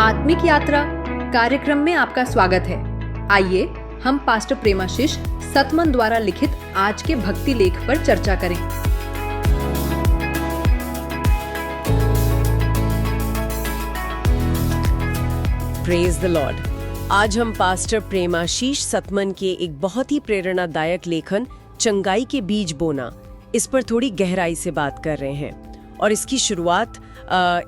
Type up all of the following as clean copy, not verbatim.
आत्मिक यात्रा कार्यक्रम में आपका स्वागत है। आइए हम पास्टर प्रेमाशीष सतमन द्वारा लिखित आज के भक्ति लेख पर चर्चा करें। Praise the Lord. आज हम पास्टर प्रेमाशीष सतमन के एक बहुत ही प्रेरणादायक लेखन चंगाई के बीज बोना इस पर थोड़ी गहराई से बात कर रहे हैं। और इसकी शुरुआत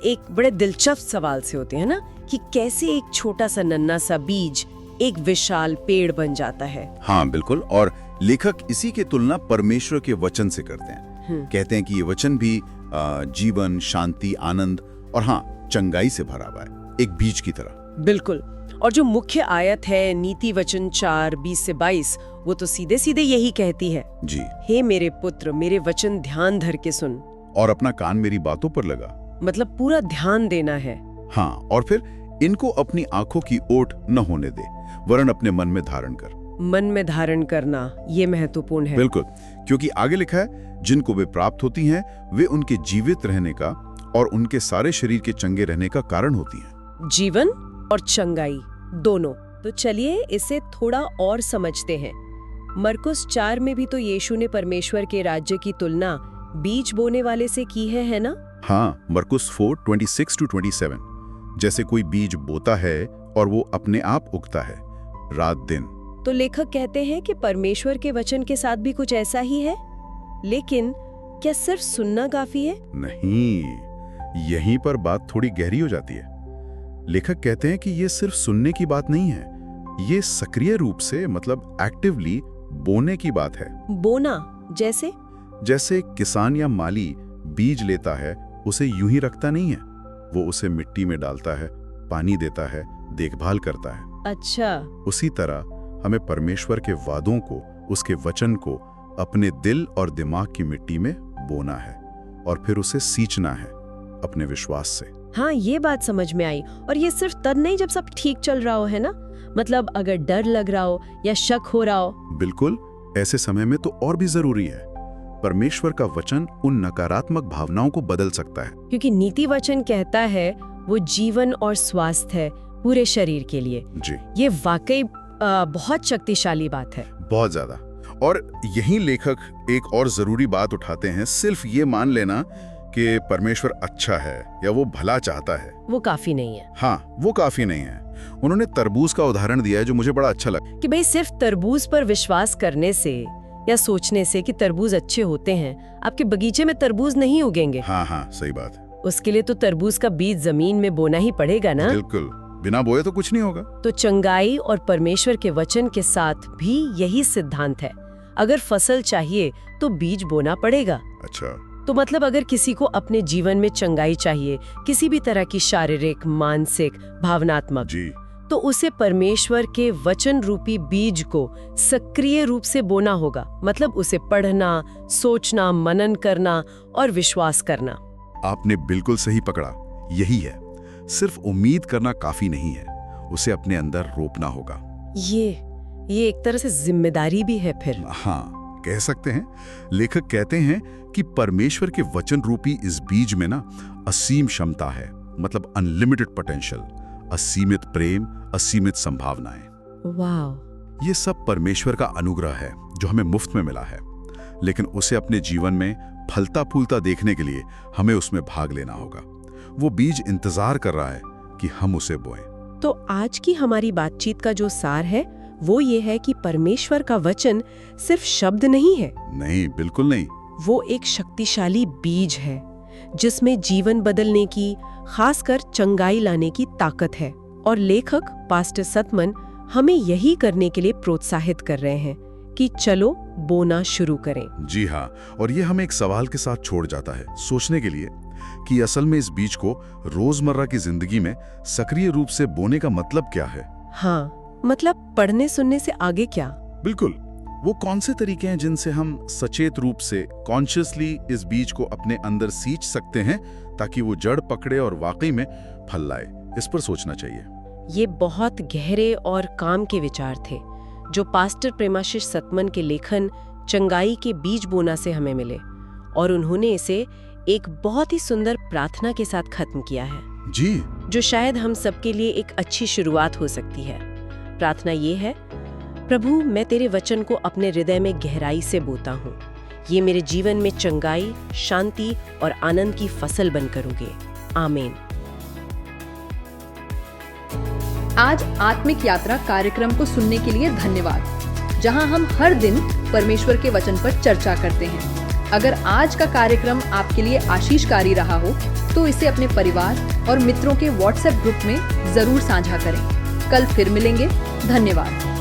एक बड़े दिलचस्प सवाल से होती है ना, कि कैसे एक छोटा सा नन्हा सा बीज एक विशाल पेड़ बन जाता है। हाँ बिल्कुल, और लेखक इसी की तुलना परमेश्वर के वचन से करते हैं। कहते हैं कि ये वचन भी जीवन, शांति, आनंद और हाँ चंगाई से भरा हुआ है, एक बीज की तरह। बिल्कुल। और जो मुख्य आयत है नीति वचन 4:20 से 22, वो तो सीधे सीधे यही कहती है, जी, हे मेरे पुत्र, मेरे वचन ध्यान धर के सुन और अपना कान मेरी बातों पर लगा। मतलब पूरा ध्यान देना है। हाँ, और फिर इनको अपनी आंखों की ओट न होने दे, वरन अपने मन में धारण कर। मन में धारण करना ये महत्वपूर्ण है। बिल्कुल, क्योंकि आगे लिखा है, जिनको वे प्राप्त होती हैं वे उनके जीवित रहने का और उनके सारे शरीर के चंगे रहने का कारण होती हैं। जीवन और चंगाई दोनों। तो चलिए इसे थोड़ा और समझते हैं। मरकुस 4 में भी तो यीशु ने परमेश्वर के राज्य की तुलना बीज बोने वाले से की है ना? हाँ, मरकुस 4:26-27। जैसे कोई बीज बोता है और वो अपने आप उगता है रात दिन। तो लेखक कहते हैं कि परमेश्वर के वचन के साथ भी कुछ ऐसा ही है। लेकिन क्या सिर्फ सुनना काफी है? नहीं, यहीं पर बात थोड़ी गहरी हो जाती है। लेखक कहते हैं कि ये सिर्फ सुनने की बात नहीं है, ये सक्रिय रूप से मतलब एक्टिवली बोने की बात है। बोना जैसे किसान या माली बीज लेता है, उसे यूं ही रखता नहीं है, वो उसे मिट्टी में डालता है, पानी देता है, देखभाल करता है। अच्छा। उसी तरह हमें परमेश्वर के वादों को, उसके वचन को अपने दिल और दिमाग की मिट्टी में बोना है और फिर उसे सींचना है अपने विश्वास से। हाँ, ये बात समझ में आई। और ये सिर्फ तब नहीं जब सब ठीक चल रहा हो, है ना? मतलब अगर डर लग रहा हो या शक हो रहा हो। बिल्कुल, ऐसे समय में तो और भी जरूरी है। परमेश्वर का वचन उन नकारात्मक भावनाओं को बदल सकता है। क्योंकि नीति वचन कहता है वो जीवन और स्वास्थ्य है पूरे शरीर के लिए। जी, ये वाकई बहुत शक्तिशाली बात है, बहुत ज्यादा। और यही लेखक एक और जरूरी बात उठाते हैं, सिर्फ ये मान लेना कि परमेश्वर अच्छा है या वो भला चाहता है, वो काफी नहीं है। हाँ, वो काफी नहीं है। उन्होंने तरबूज का उदाहरण दिया है जो मुझे बड़ा अच्छा लगा, कि भाई सिर्फ तरबूज पर विश्वास करने से या सोचने से कि तरबूज अच्छे होते हैं, आपके बगीचे में तरबूज नहीं उगेंगे। हाँ, सही बात है। उसके लिए तो तरबूज का बीज जमीन में बोना ही पड़ेगा ना। बिल्कुल, बिना बोए तो कुछ नहीं होगा। तो चंगाई और परमेश्वर के वचन के साथ भी यही सिद्धांत है। अगर फसल चाहिए तो बीज बोना पड़ेगा। अच्छा, तो मतलब अगर किसी को अपने जीवन में चंगाई चाहिए, किसी भी तरह की शारीरिक, मानसिक, भावनात्मक, जी, तो उसे परमेश्वर के वचन रूपी बीज को सक्रिय रूप से बोना होगा। मतलब उसे पढ़ना, सोचना, मनन करना और विश्वास करना। आपने बिल्कुल सही पकड़ा, यही है। सिर्फ उम्मीद करना काफी नहीं है, उसे अपने अंदर रोपना होगा। ये एक तरह से जिम्मेदारी भी है फिर। हाँ, कह सकते हैं। लेखक कहते हैं कि परमेश्वर के वचन रूपी इस बीज में ना असीम क्षमता है, मतलब अनलिमिटेड पोटेंशियल, असीमित प्रेम, असीमित संभावनाएं। वाह! ये सब परमेश्वर का अनुग्रह है जो हमें मुफ्त में मिला है, लेकिन उसे अपने जीवन में फलता फूलता देखने के लिए हमें उसमें भाग लेना होगा। वो बीज इंतजार कर रहा है कि हम उसे बोएं। तो आज की हमारी बातचीत का जो सार है वो ये है कि परमेश्वर का वचन सिर्फ शब्द नहीं है। नहीं, बिल्कुल नहीं। वो एक शक्तिशाली बीज है जिसमें जीवन बदलने की, खासकर चंगाई लाने की ताकत है। और लेखक पास्टर सतमन हमें यही करने के लिए प्रोत्साहित कर रहे हैं कि चलो बोना शुरू करें। जी हाँ, और ये हमें एक सवाल के साथ छोड़ जाता है सोचने के लिए कि असल में इस बीज को रोजमर्रा की जिंदगी में सक्रिय रूप से बोने का मतलब क्या है। हाँ, मतलब पढ़ने सुनने से आगे क्या? बिल्कुल, वो कौन से तरीके हैं जिनसे हम सचेत रूप से, कॉन्शियसली इस बीज को अपने अंदर सींच सकते हैं ताकि वो जड़ पकड़े और वाकई में फल लाए। इस पर सोचना चाहिए। ये बहुत गहरे और काम के विचार थे जो पास्टर प्रेमाशीष सतमन के लेखन चंगाई के बीज बोना से हमें मिले, और उन्होंने इसे एक बहुत ही सुंदर प्रार्थना के साथ खत्म किया है। जी, जो शायद हम सबके लिए एक अच्छी शुरुआत हो सकती है। प्रार्थना ये है, प्रभु मैं तेरे वचन को अपने हृदय में गहराई से बोता हूँ। ये मेरे जीवन में चंगाई, शांति और आनंद की फसल बनकर उगे। आमीन। आज आत्मिक यात्रा कार्यक्रम को सुनने के लिए धन्यवाद, जहां हम हर दिन परमेश्वर के वचन पर चर्चा करते हैं। अगर आज का कार्यक्रम आपके लिए आशीषकारी रहा हो तो इसे अपने परिवार और मित्रों के व्हाट्सएप ग्रुप में जरूर साझा करें। कल फिर मिलेंगे। धन्यवाद।